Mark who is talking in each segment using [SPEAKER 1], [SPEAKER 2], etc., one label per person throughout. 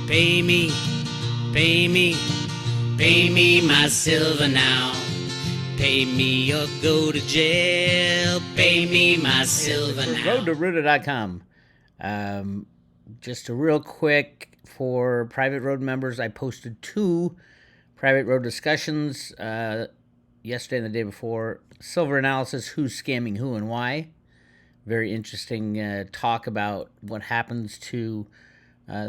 [SPEAKER 1] Pay me, pay me, pay me my silver now. Pay me or go to jail. Pay me my silver now.
[SPEAKER 2] Road2Ruta.com. Just a real quick for private road members, I posted 2 private road discussions yesterday and the day before. Silver analysis, who's scamming who and why. Very interesting talk about what happens to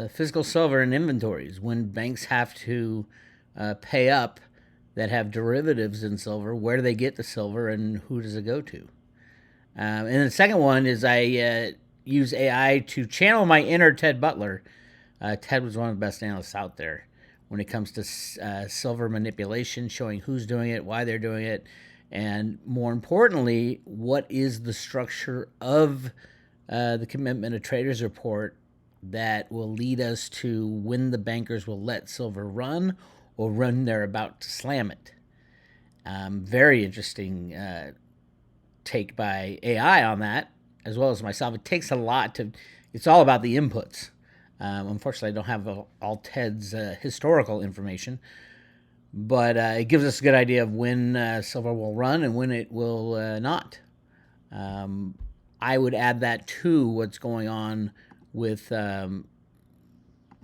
[SPEAKER 2] physical silver in inventories when banks have to pay up that have derivatives in silver. Where do they get the silver and who does it go to? And the second one is I use AI to channel my inner Ted Butler. Ted was one of the best analysts out there when it comes to silver manipulation, showing who's doing it, why they're doing it, and more importantly, what is the structure of the Commitment of Traders report that will lead us to when the bankers will let silver run or when they're about to slam it. Very interesting take by AI on that, as well as myself. It takes a lot to, it's all about the inputs. Unfortunately, I don't have all Ted's historical information, but it gives us a good idea of when silver will run and when it will not. I would add that to what's going on with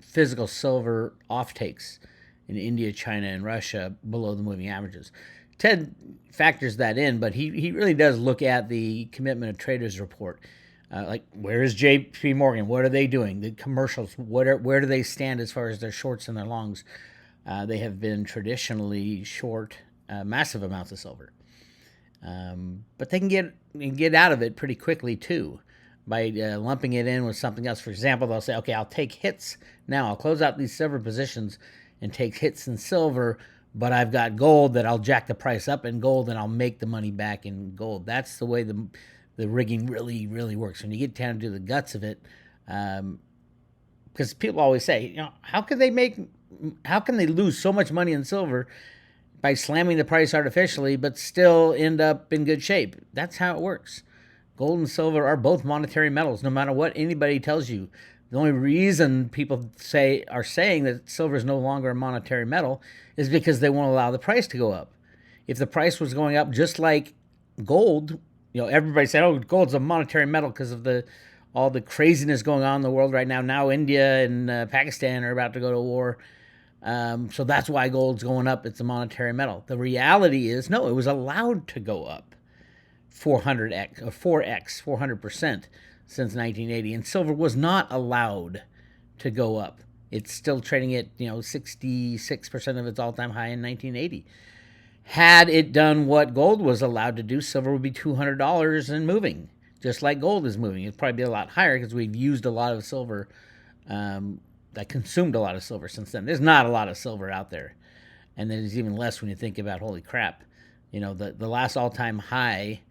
[SPEAKER 2] physical silver offtakes in India, China, and Russia below the moving averages. Ted factors that in, but he really does look at the Commitment of Traders report. Like, where is J.P. Morgan? What are they doing? The commercials, where do they stand as far as their shorts and their longs? They have been traditionally short massive amounts of silver. But they can get out of it pretty quickly, too, by lumping it in with something else. For example, they'll say, okay, I'll take hits now. I'll close out these silver positions and take hits in silver, but I've got gold that I'll jack the price up in gold and I'll make the money back in gold. That's the way the rigging really, really works. When you get down to the guts of it, because people always say, how can they lose so much money in silver by slamming the price artificially, but still end up in good shape? That's how it works. Gold and silver are both monetary metals, no matter what anybody tells you. The only reason people are saying that silver is no longer a monetary metal is because they won't allow the price to go up. If the price was going up just like gold, everybody said, oh, gold's a monetary metal because of all the craziness going on in the world right now. Now India and Pakistan are about to go to war. So that's why gold's going up. It's a monetary metal. The reality is, no, it was allowed to go up 400x or 4x, 400% since 1980. And silver was not allowed to go up. It's still trading at, 66% of its all-time high in 1980. Had it done what gold was allowed to do, silver would be $200 and moving, just like gold is moving. It'd probably be a lot higher because we've used a lot of silver, that consumed a lot of silver since then. There's not a lot of silver out there. And there's even less when you think about, holy crap, the last all-time high,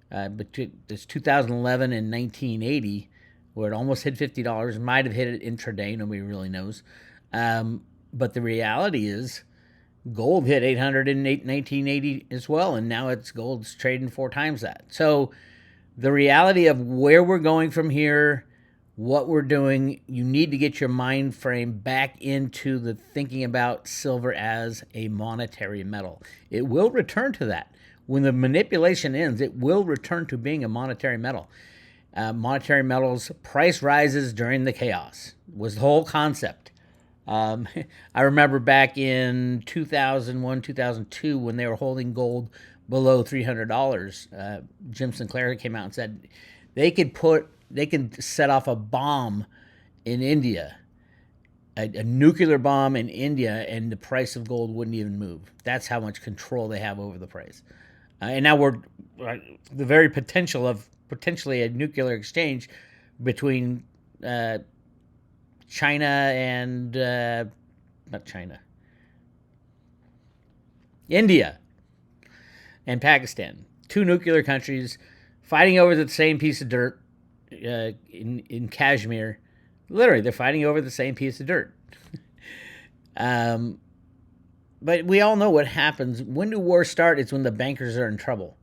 [SPEAKER 2] it's 2011 and 1980, where it almost hit $50. Might have hit it intraday. Nobody really knows. But the reality is, gold hit 800 in 1980 as well, and now gold's trading 4 times that. So the reality of where we're going from here, what we're doing, you need to get your mind frame back into the thinking about silver as a monetary metal. It will return to that. When the manipulation ends, it will return to being a monetary metal. Monetary metals, price rises during the chaos, was the whole concept. I remember back in 2001, 2002, when they were holding gold below $300, Jim Sinclair came out and said they could set off a bomb in India, a nuclear bomb in India, and the price of gold wouldn't even move. That's how much control they have over the price. And now we're the very potential of potentially a nuclear exchange between China and India and Pakistan. 2 nuclear countries fighting over the same piece of dirt in Kashmir. Literally, they're fighting over the same piece of dirt. But we all know what happens. When do wars start? It's when the bankers are in trouble.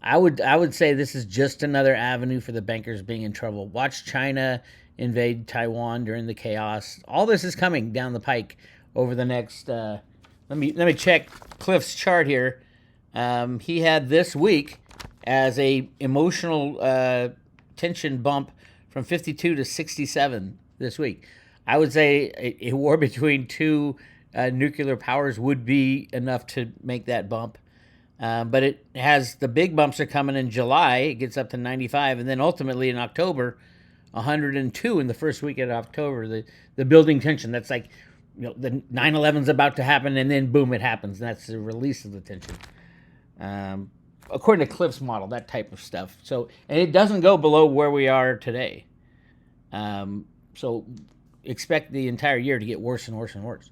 [SPEAKER 2] I would say this is just another avenue for the bankers being in trouble. Watch China invade Taiwan during the chaos. All this is coming down the pike over the next. Let me check Cliff's chart here. He had this week as a emotional tension bump from 52 to 67 this week. I would say a war between two nuclear powers would be enough to make that bump. But it has the big bumps are coming in July. It gets up to 95, and then ultimately in October, 102 in the first week of October. The building tension. That's like, the 9/11's about to happen, and then boom, it happens. And that's the release of the tension. According to Cliff's model, that type of stuff. So, and it doesn't go below where we are today. So expect the entire year to get worse and worse and worse.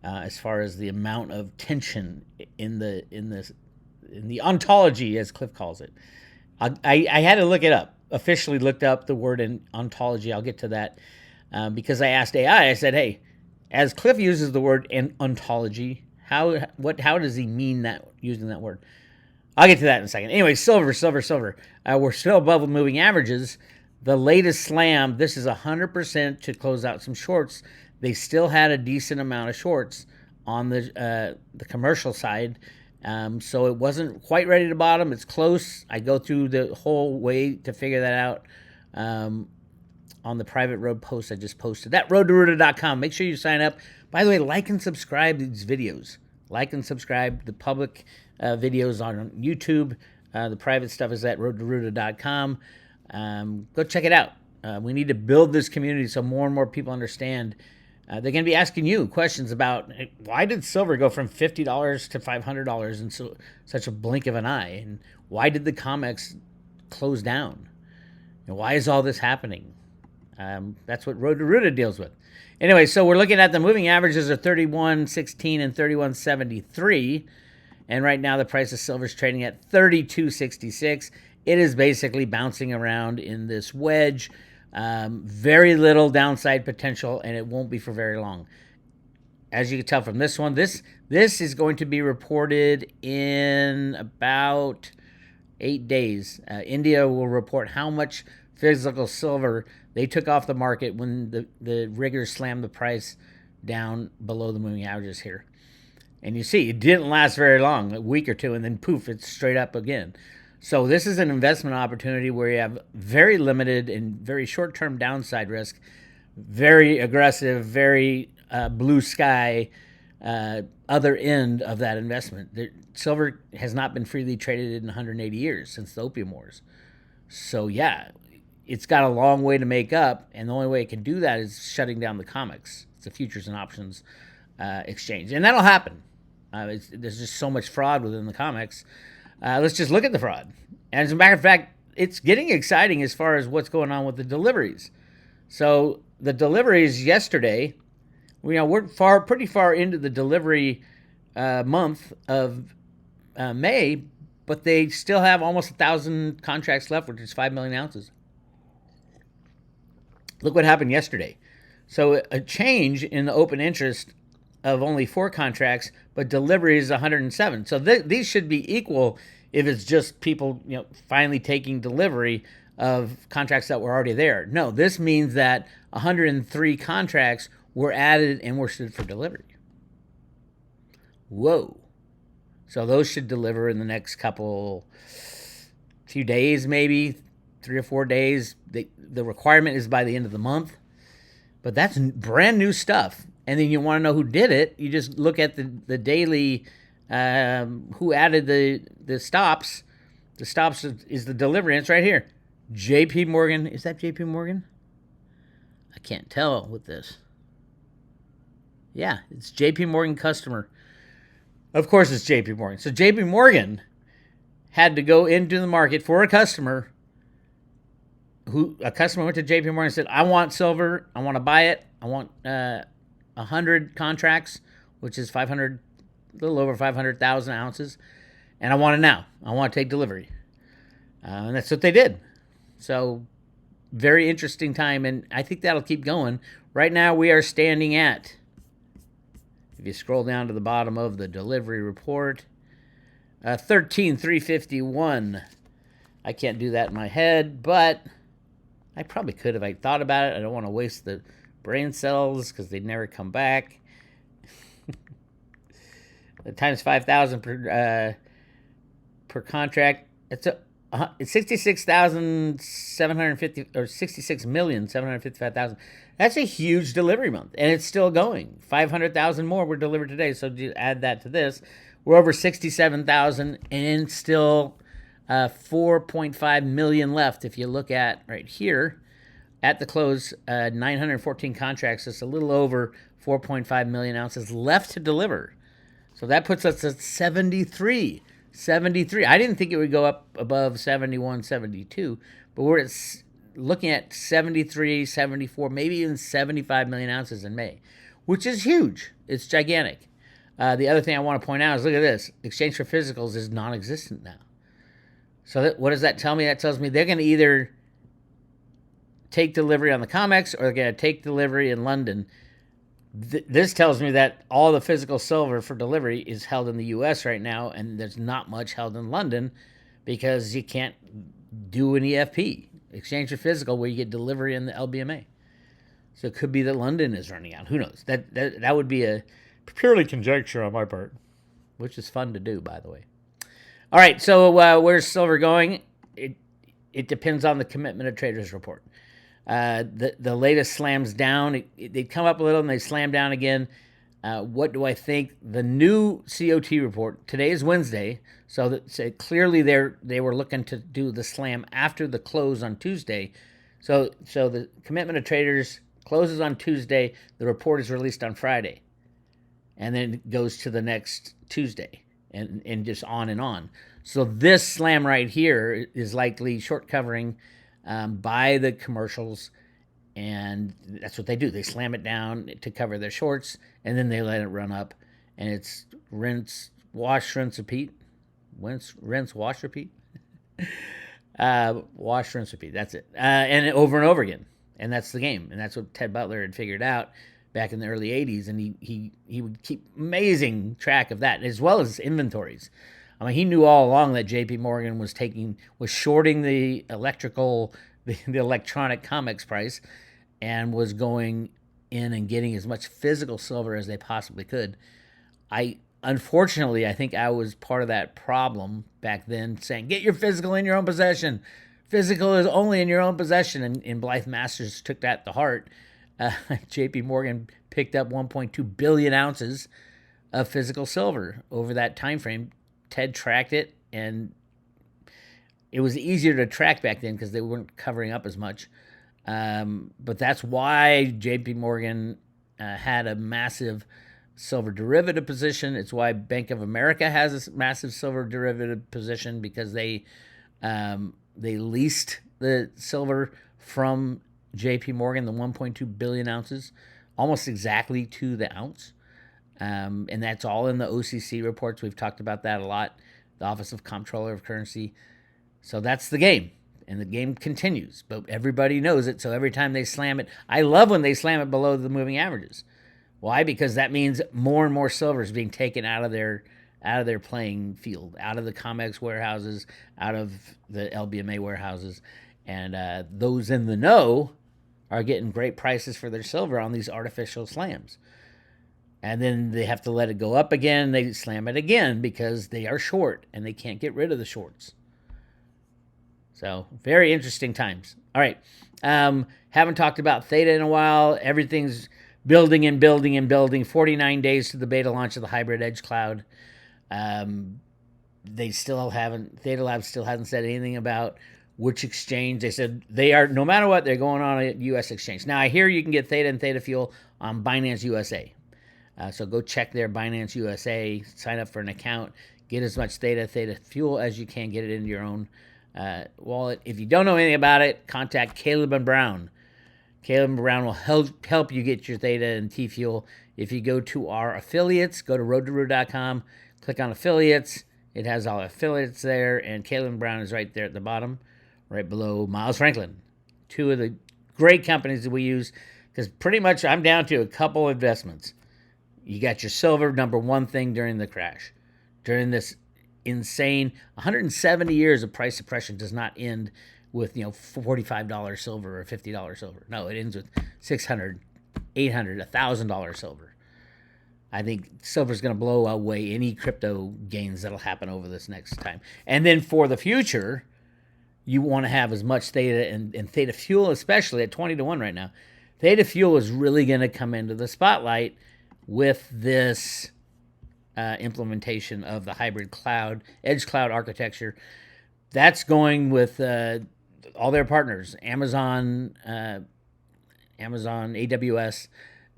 [SPEAKER 2] As far as the amount of tension in the ontology, as Cliff calls it. I had to look it up. Officially looked up the word in ontology. I'll get to that because I asked AI. I said, "Hey, as Cliff uses the word in ontology, how does he mean that using that word?" I'll get to that in a second. Anyway, silver. We're still above the moving averages. The latest slam. This is 100% to close out some shorts. They still had a decent amount of shorts on the commercial side, so it wasn't quite ready to bottom. It's close. I go through the whole way to figure that out on the private road post I just posted. That roadtoruta.com. Make sure you sign up. By the way, like and subscribe to these videos. Like and subscribe. The public videos on YouTube. The private stuff is at roadtoruta.com. Go check it out. We need to build this community so more and more people understand. They're going to be asking you questions about why did silver go from $50 to $500 in such a blink of an eye, and why did the Comex close down, and why is all this happening? That's what Road to Ruta deals with. Anyway, so we're looking at the moving averages of 31.16 and 31.73, and right now the price of silver is trading at 32.66. It is basically bouncing around in this wedge. Very little downside potential, and it won't be for very long. As you can tell from this one, this is going to be reported in about 8 days. India will report how much physical silver they took off the market when the riggers slammed the price down below the moving averages here. And you see, it didn't last very long, a week or two, and then poof, it's straight up again. So this is an investment opportunity where you have very limited and very short-term downside risk, very aggressive, very blue sky other end of that investment. Silver has not been freely traded in 180 years since the Opium Wars. So yeah, it's got a long way to make up, and the only way it can do that is shutting down the Comex. It's a futures and options exchange, and that'll happen. There's just so much fraud within the Comex. Let's just look at the fraud. And as a matter of fact, it's getting exciting as far as what's going on with the deliveries. So the deliveries yesterday, we're pretty far into the delivery month of May, but they still have almost 1,000 contracts left, which is 5 million ounces. Look what happened yesterday. So a change in the open interest of only 4 contracts, but deliveries 107. So these should be equal if it's just people, finally taking delivery of contracts that were already there. No, this means that 103 contracts were added and were stood for delivery. Whoa. So those should deliver in the next few days, maybe 3 or 4 days. The requirement is by the end of the month, but that's brand new stuff. And then you want to know who did it, you just look at the daily, who added the stops. The stops is the delivery, and it's right here. JP Morgan. Is that JP Morgan? I can't tell with this. Yeah, it's JP Morgan customer. Of course it's JP Morgan. So JP Morgan had to go into the market for a customer. A customer went to JP Morgan and said, I want silver. I want to buy it. I want 100 contracts, which is a little over 500,000 ounces, and I want it now. I want to take delivery, and that's what they did. So, very interesting time, and I think that'll keep going. Right now, we are standing at, if you scroll down to the bottom of the delivery report, 13,351. I can't do that in my head, but I probably could if I thought about it. I don't want to waste the brain cells because they'd never come back. Times 5,000 per contract. It's 66,750 or 66,755,000. That's a huge delivery month, and it's still going. 500,000 more were delivered today. So you add that to this, we're over 67,000, and still 4.5 million left. If you look at right here at the close, 914 contracts. It's a little over 4.5 million ounces left to deliver. So that puts us at 73. I didn't think it would go up above 71, 72, but we're looking at 73, 74, maybe even 75 million ounces in May, which is huge. It's gigantic. The other thing I want to point out is, look at this. Exchange for physicals is non-existent now. So what does that tell me? That tells me they're going to either take delivery on the Comex or they're going to take delivery in London. This tells me that all the physical silver for delivery is held in the U.S. right now, and there's not much held in London because you can't do an EFP, exchange for physical, where you get delivery in the LBMA. So it could be that London is running out. Who knows? That would be a purely conjecture on my part, which is fun to do, by the way. All right, so where's silver going? It depends on the commitment of traders report. The latest slams down. They come up a little and they slam down again. What do I think? The new COT report, today is Wednesday, so clearly they were looking to do the slam after the close on Tuesday. So the commitment of traders closes on Tuesday. The report is released on Friday, and then it goes to the next Tuesday, and just on and on. So this slam right here is likely short covering by the commercials, and that's what they do. They slam it down to cover their shorts, and then they let it run up, and it's rinse, wash, rinse, repeat. Rinse, wash, repeat. Wash, rinse, repeat. That's it. And over and over again. And that's the game. And that's what Ted Butler had figured out back in the early 80s, and he would keep amazing track of that, as well as inventories. I mean, he knew all along that J.P. Morgan was shorting the electronic Comex price, and was going in and getting as much physical silver as they possibly could. Unfortunately, I think I was part of that problem back then, saying, get your physical in your own possession. Physical is only in your own possession, and Blythe Masters took that to heart. J.P. Morgan picked up 1.2 billion ounces of physical silver over that time frame. Ted tracked it, and it was easier to track back then because they weren't covering up as much. But that's why J.P. Morgan had a massive silver derivative position. It's why Bank of America has a massive silver derivative position, because they leased the silver from J.P. Morgan, the 1.2 billion ounces, almost exactly to the ounce. And that's all in the OCC reports. We've talked about that a lot, the Office of Comptroller of Currency. So that's the game, and the game continues, but everybody knows it. So every time they slam it, I love when they slam it below the moving averages. Why? Because that means more and more silver is being taken out of their playing field, out of the Comex warehouses, out of the LBMA warehouses, and those in the know are getting great prices for their silver on these artificial slams. And then they have to let it go up again. They slam it again because they are short and they can't get rid of the shorts. So very interesting times. All right. Haven't talked about Theta in a while. Everything's building and building and building. 49 days to the beta launch of the hybrid edge cloud. They still haven't, Theta Labs still hasn't said anything about which exchange. They said they are, no matter what, they're going on a U.S. exchange. Now, I hear you can get Theta and ThetaFuel on Binance USA. So go check their Binance USA, sign up for an account, get as much ThetaFuel as you can, get it into your own wallet. If you don't know anything about it, contact Caleb and Brown. Caleb and Brown will help you get your Theta and TFuel. If you go to our affiliates, go to roadtoroot.com, click on affiliates. It has all affiliates there, and Caleb and Brown is right there at the bottom, right below Miles Franklin. Two of the great companies that we use, because pretty much I'm down to a couple investments. You got your silver, number one thing during the crash. During this insane 170 years of price suppression does not end with $45 silver or $50 silver. No, it ends with $600, $800, $1,000 silver. I think silver's going to blow away any crypto gains that'll happen over this next time. And then for the future, you want to have as much Theta and Theta Fuel, especially at 20 to 1 right now. Theta Fuel is really going to come into the spotlight with this implementation of the hybrid cloud, edge cloud architecture. That's going with all their partners, Amazon, AWS,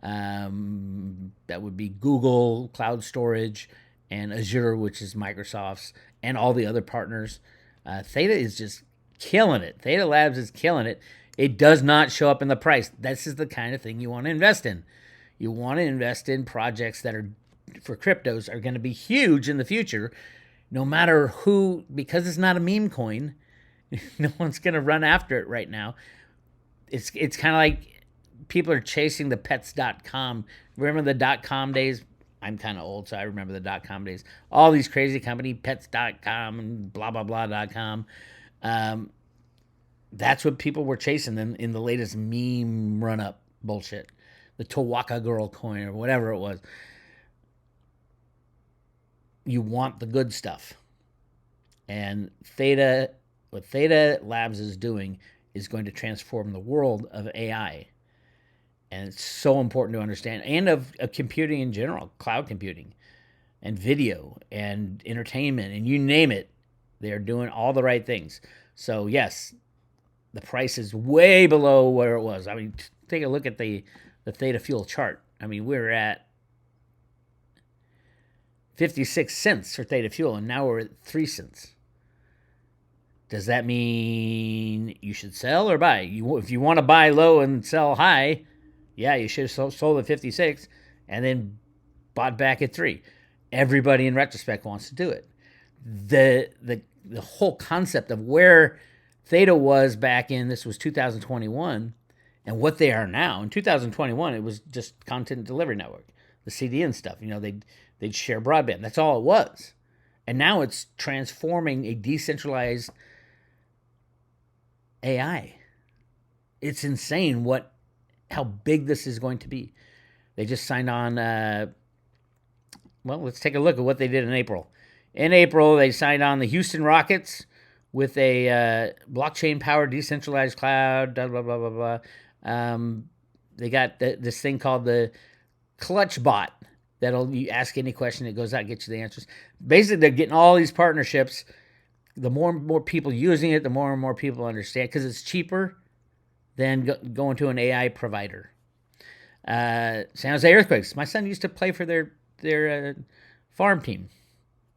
[SPEAKER 2] that would be Google Cloud Storage, and Azure, which is Microsoft's, and all the other partners. Theta is just killing it. Theta Labs is killing it. It does not show up in the price. This is the kind of thing you want to invest in. You want to invest in projects that are, for cryptos, are going to be huge in the future, no matter who, because it's not a meme coin. No one's going to run after it right now. It's kind of like people are chasing the pets.com. Remember the .com days? I'm kind of old, so I remember the .com days. All these crazy company, pets.com and blah, blah, blah.com. That's what people were chasing in the latest meme run-up bullshit. The Tawaka Girl coin or whatever it was. You want the good stuff. And what Theta Labs is doing is going to transform the world of AI. And it's so important to understand, and of computing in general, cloud computing and video and entertainment, and you name it, they're doing all the right things. So yes, the price is way below where it was. I mean, take a look at the Theta Fuel chart. I mean, we're at 56 cents for Theta Fuel, and now we're at 3 cents. Does that mean you should sell or buy? If you want to buy low and sell high, yeah, you should have sold at 56 and then bought back at 3. Everybody in retrospect wants to do it. The whole concept of where Theta was back in, this was 2021, and what they are now. In 2021, it was just content delivery network, the CDN stuff. They'd share broadband. That's all it was. And now it's transforming a decentralized AI. It's insane how big this is going to be. They just signed on, let's take a look at what they did in April. In April, they signed on the Houston Rockets with a blockchain-powered decentralized cloud, blah, blah, blah, blah, blah. They got this thing called the Clutch Bot you ask any question, it goes out and gets you the answers. Basically, they're getting all these partnerships. The more and more people using it, the more and more people understand, because it's cheaper than going to an AI provider. San Jose Earthquakes. My son used to play for their farm team,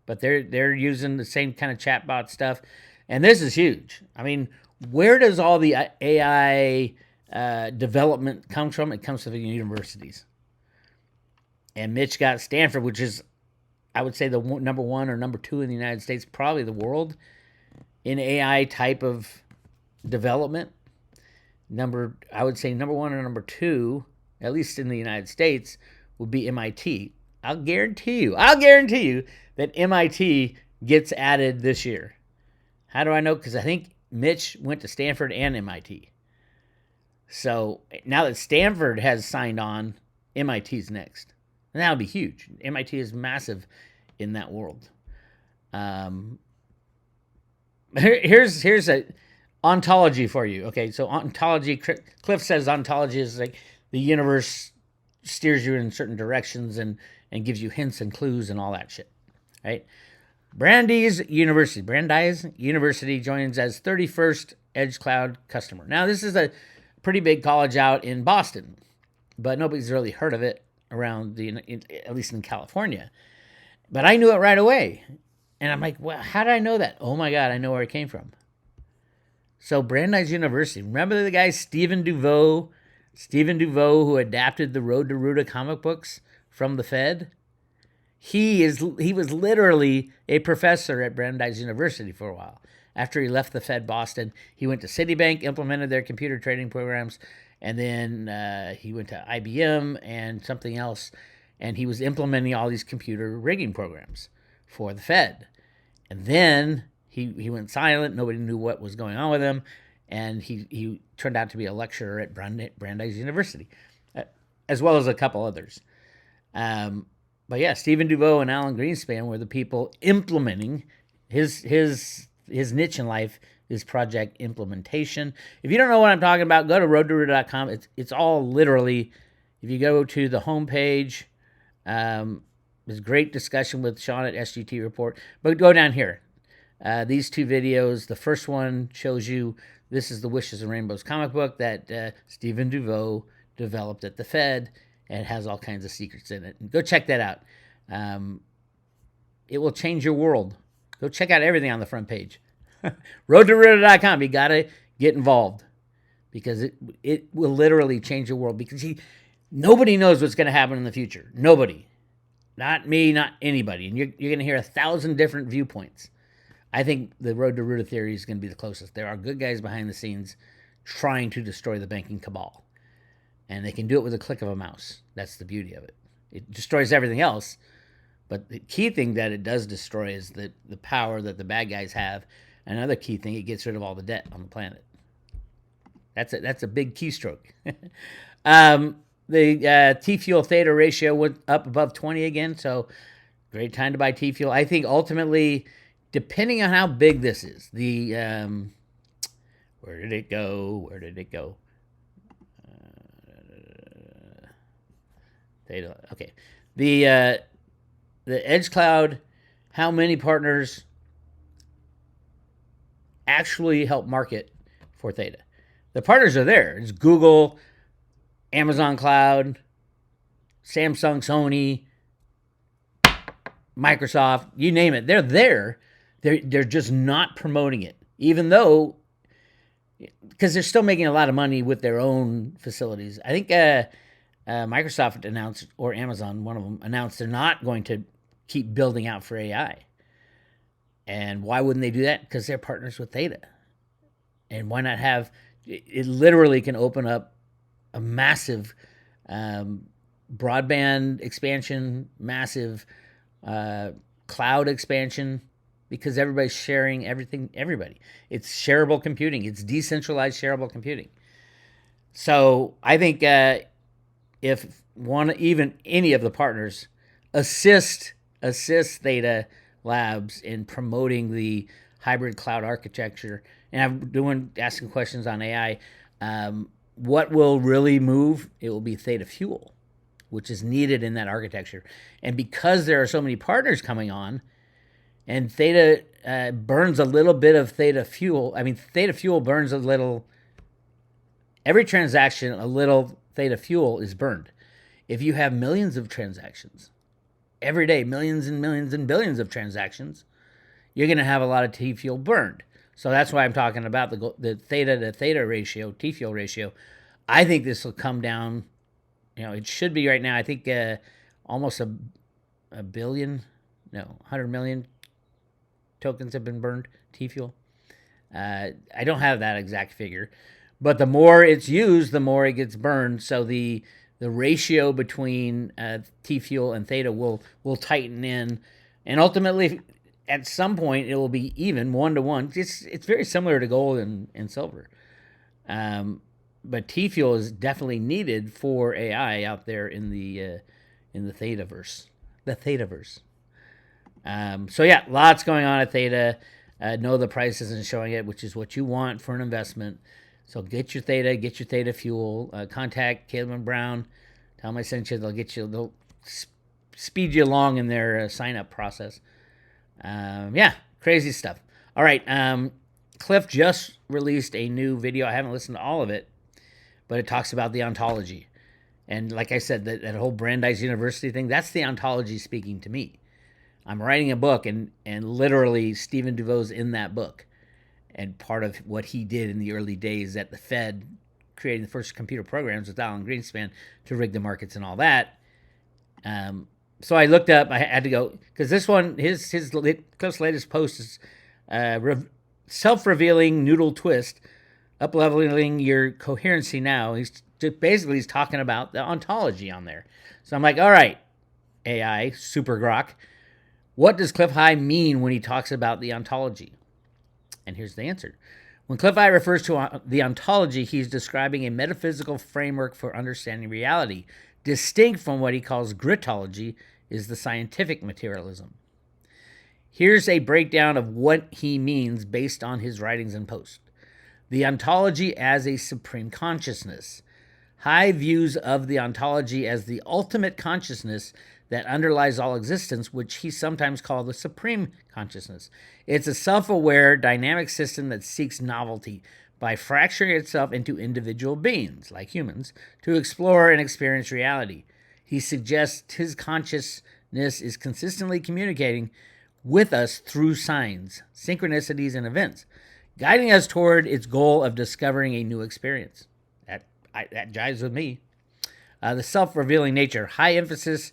[SPEAKER 2] but they're using the same kind of chatbot stuff, and this is huge. I mean, where does all the AI development come from? It comes from the universities. And Mitch got Stanford, which is, I would say, the number 1 or number 2 in the United States, probably the world, in AI type of development. I would say number 1 or number 2, at least in the United States, would be MIT. I'll guarantee you that MIT gets added this year. How do I know? Because I think Mitch went to Stanford and MIT. So now that Stanford has signed on, MIT's next. And that would be huge. MIT is massive in that world. Here's a ontology for you. Okay, so ontology, Cliff says ontology is like the universe steers you in certain directions and gives you hints and clues and all that shit, right? Brandeis University joins as 31st Edge Cloud customer. Now, this is a pretty big college out in Boston, but nobody's really heard of it around at least in California. But I knew it right away. And I'm like, well, how did I know that? Oh my God, I know where it came from. So Brandeis University, remember the guy Stephen DeVoe, who adapted the Road to Ruta comic books from the Fed? He was literally a professor at Brandeis University for a while. After he left the Fed Boston, he went to Citibank, implemented their computer trading programs, and then he went to IBM and something else, and he was implementing all these computer rigging programs for the Fed. And then he went silent. Nobody knew what was going on with him. and he turned out to be a lecturer at Brandeis University, as well as a couple others. But yeah, Stephen DeVoe and Alan Greenspan were the people implementing his niche in life is project implementation. If you don't know what I'm talking about, go to roadtoroota.com. It's all literally, if you go to the homepage, there's great discussion with Sean at SGT Report. But go down here. These two videos, the first one shows you this is the Wishes and Rainbows comic book that Stephen DeVoe developed at the Fed, and it has all kinds of secrets in it. And go check that out. It will change your world. Go check out everything on the front page. roadtoroota.com. You got to get involved because it will literally change your world, because nobody knows what's going to happen in the future. Nobody. Not me, not anybody. And you're going to hear 1,000 different viewpoints. I think the Road to Ruta theory is going to be the closest. There are good guys behind the scenes trying to destroy the banking cabal. And they can do it with a click of a mouse. That's the beauty of it. It destroys everything else. But the key thing that it does destroy is the power that the bad guys have. Another key thing, it gets rid of all the debt on the planet. That's a big keystroke. The TFuel Theta ratio went up above 20 again, so great time to buy TFuel. I think ultimately, depending on how big this is, where did it go? Theta. Okay, the Edge Cloud. How many partners actually help market for Theta? The partners are there. It's Google, Amazon Cloud, Samsung, Sony, Microsoft, you name it. They're there. They're just not promoting it, even though, because they're still making a lot of money with their own facilities. I think Microsoft announced, or Amazon, one of them, announced they're not going to keep building out for AI. And why wouldn't they do that? Because they're partners with Theta. And why not have, it literally can open up a massive broadband expansion, massive cloud expansion, because everybody's sharing everything, everybody. It's shareable computing. It's decentralized shareable computing. So I think if even any of the partners assist Theta Labs in promoting the hybrid cloud architecture, and I'm asking questions on AI, what will really move? It will be Theta Fuel, which is needed in that architecture. And because there are so many partners coming on, and Theta burns a little bit of Theta Fuel. I mean, Theta Fuel burns a little. Every transaction, a little Theta Fuel is burned. If you have millions of transactions, every day, millions and millions and billions of transactions, you're going to have a lot of TFuel burned. So that's why I'm talking about the Theta to Theta ratio, TFuel ratio. I think this will come down. It should be right now. I think almost a billion, 100 million tokens have been burned, TFuel. I don't have that exact figure, but the more it's used, the more it gets burned. So the ratio between TFuel and Theta will tighten in, and ultimately, at some point, it will be even 1-to-1. It's very similar to gold and silver, but TFuel is definitely needed for AI out there in the Thetaverse, the Thetaverse. So yeah, lots going on at Theta. No, the price isn't showing it, which is what you want for an investment. So get your Theta Fuel. Contact Caleb and Brown. Tell them I sent you. They'll speed you along in their sign-up process. Yeah, crazy stuff. All right, Cliff just released a new video. I haven't listened to all of it, but it talks about the ontology. And like I said, that whole Brandeis University thing, that's the ontology speaking to me. I'm writing a book, and literally Stephen DeVoe's in that book. And part of what he did in the early days at the Fed, creating the first computer programs with Alan Greenspan to rig the markets and all that. So I looked up, I had to go, because this one, Cliff's latest post is self-revealing noodle twist, up-leveling your coherency now. He's talking about the ontology on there. So I'm like, all right, AI, super grok. What does Cliff High mean when he talks about the ontology? And here's the answer. When Cliff Eye refers to the ontology, he's describing a metaphysical framework for understanding reality. Distinct from what he calls gritology is the scientific materialism. Here's a breakdown of what he means based on his writings and posts. The ontology as a supreme consciousness. High views of the ontology as the ultimate consciousness that underlies all existence, which he sometimes called the supreme consciousness. It's a self-aware, dynamic system that seeks novelty by fracturing itself into individual beings, like humans, to explore and experience reality. He suggests his consciousness is consistently communicating with us through signs, synchronicities, and events, guiding us toward its goal of discovering a new experience. That jives with me. The self-revealing nature. High emphasis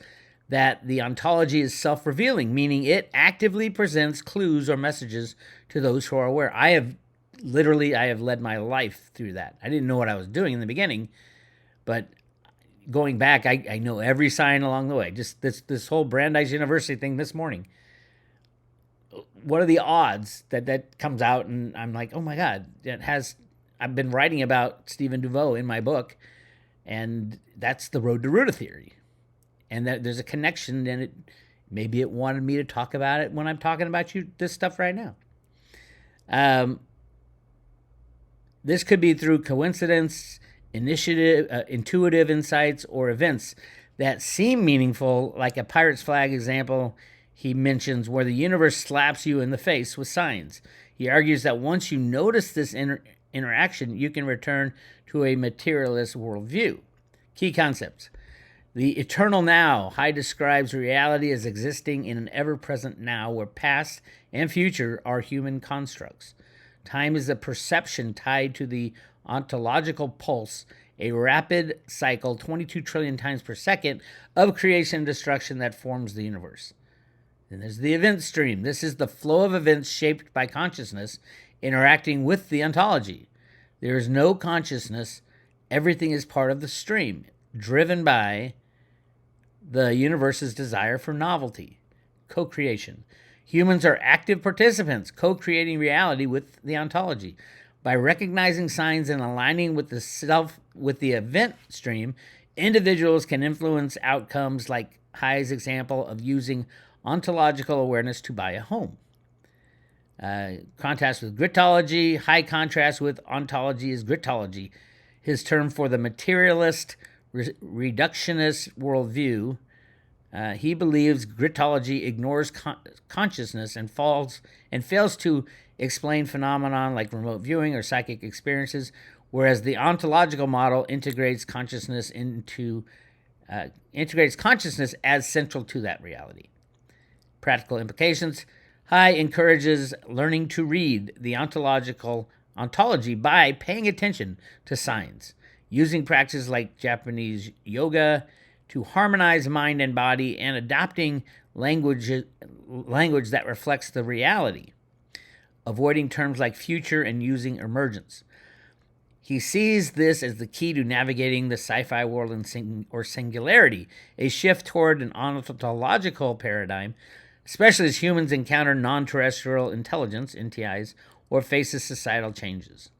[SPEAKER 2] that the ontology is self-revealing, meaning it actively presents clues or messages to those who are aware. I have led my life through that. I didn't know what I was doing in the beginning, but going back, I know every sign along the way. Just this whole Brandeis University thing this morning. What are the odds that comes out and I'm like, oh my God, I've been writing about Stephen Duvaux in my book, and that's the road to Ruta theory. And that there's a connection, and maybe it wanted me to talk about it when I'm talking about this stuff right now. This could be through coincidence, intuitive insights, or events that seem meaningful, like a pirate's flag example he mentions where the universe slaps you in the face with signs. He argues that once you notice this interaction, you can return to a materialist worldview. Key concepts. The eternal now. High describes reality as existing in an ever-present now where past and future are human constructs. Time is a perception tied to the ontological pulse, a rapid cycle 22 trillion times per second of creation and destruction that forms the universe. Then there's the event stream. This is the flow of events shaped by consciousness interacting with the ontology. There is no consciousness. Everything is part of the stream, driven by the universe's desire for novelty, co-creation. Humans are active participants, co-creating reality with the ontology. By recognizing signs and aligning with the event stream, individuals can influence outcomes, like High's example of using ontological awareness to buy a home. Contrast with gritology. High contrast with ontology is gritology, his term for the materialist, reductionist worldview. He believes gritology ignores consciousness and fails to explain phenomenon like remote viewing or psychic experiences, whereas the ontological model integrates consciousness as central to that reality. Practical implications. High encourages learning to read the ontology by paying attention to signs, using practices like Japanese yoga to harmonize mind and body, and adopting language that reflects the reality, avoiding terms like future and using emergence. He sees this as the key to navigating the sci-fi world or singularity, a shift toward an ontological paradigm, especially as humans encounter non-terrestrial intelligence, NTIs, or faces societal changes.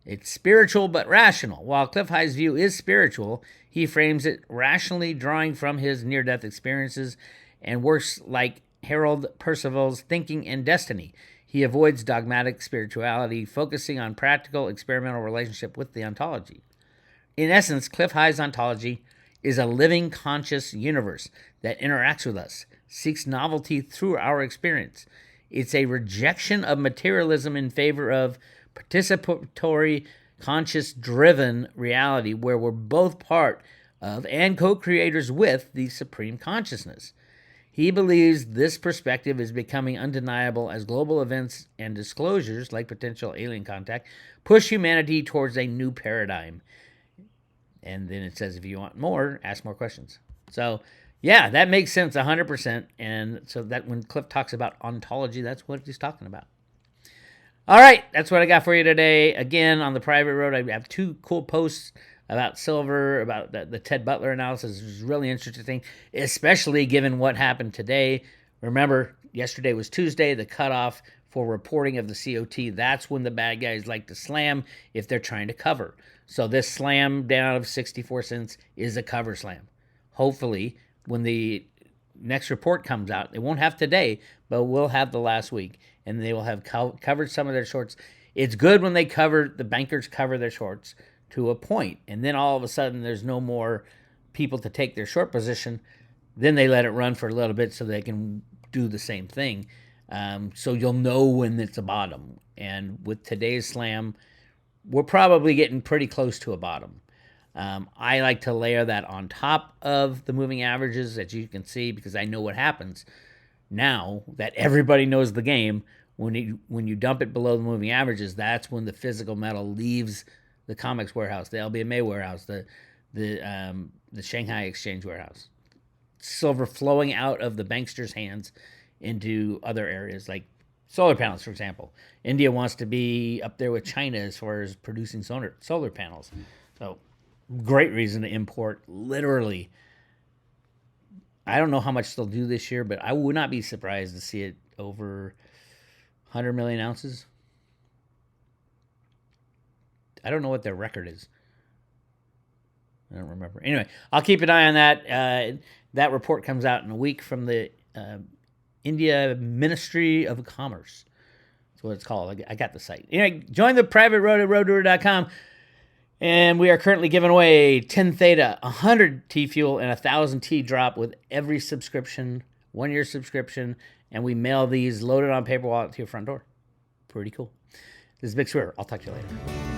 [SPEAKER 2] It's spiritual but rational. While Cliff High's view is spiritual, he frames it rationally, drawing from his near-death experiences and works like Harold Percival's Thinking and Destiny. He avoids dogmatic spirituality, focusing on practical, experimental relationship with the ontology. In essence, Cliff High's ontology is a living, conscious universe that interacts with us, seeks novelty through our experience. It's a rejection of materialism in favor of participatory, conscious-driven reality where we're both part of and co-creators with the supreme consciousness. He believes this perspective is becoming undeniable as global events and disclosures, like potential alien contact, push humanity towards a new paradigm. And then it says, if you want more, ask more questions. So, yeah, that makes sense 100%. And so that when Cliff talks about ontology, that's what he's talking about. All right, that's what I got for you today. Again, on the private road, I have 2 cool posts about silver, about the Ted Butler analysis. It's really interesting, especially given what happened today. Remember, yesterday was Tuesday. The cutoff for reporting of the COT. That's when the bad guys like to slam if they're trying to cover. So this slam down of 64 cents is a cover slam. Hopefully, when the next report comes out, they won't have today, but we'll have the last week, and they will have covered some of their shorts. It's good when the bankers cover their shorts to a point, and then all of a sudden there's no more people to take their short position. Then they let it run for a little bit so they can do the same thing. So you'll know when it's a bottom. And with today's slam, we're probably getting pretty close to a bottom. I like to layer that on top of the moving averages, as you can see, because I know what happens. Now that everybody knows the game, when you dump it below the moving averages, that's when the physical metal leaves the Comex warehouse, the LBMA warehouse, the Shanghai Exchange warehouse. Silver flowing out of the banksters' hands into other areas like solar panels, for example. India wants to be up there with China as far as producing solar panels. So great reason to import, literally. I don't know how much they'll do this year, but I would not be surprised to see it over 100 million ounces. I don't know what their record is. I don't remember. Anyway, I'll keep an eye on that. That report comes out in a week from the India Ministry of Commerce. That's what it's called. I got the site. Anyway, join the private road at roadtour.com. And we are currently giving away 10 Theta, 100 TFuel, and 1,000 T drop with every subscription, 1-year subscription. And we mail these loaded on paper wallet to your front door. Pretty cool. This is Bix Weir. I'll talk to you later.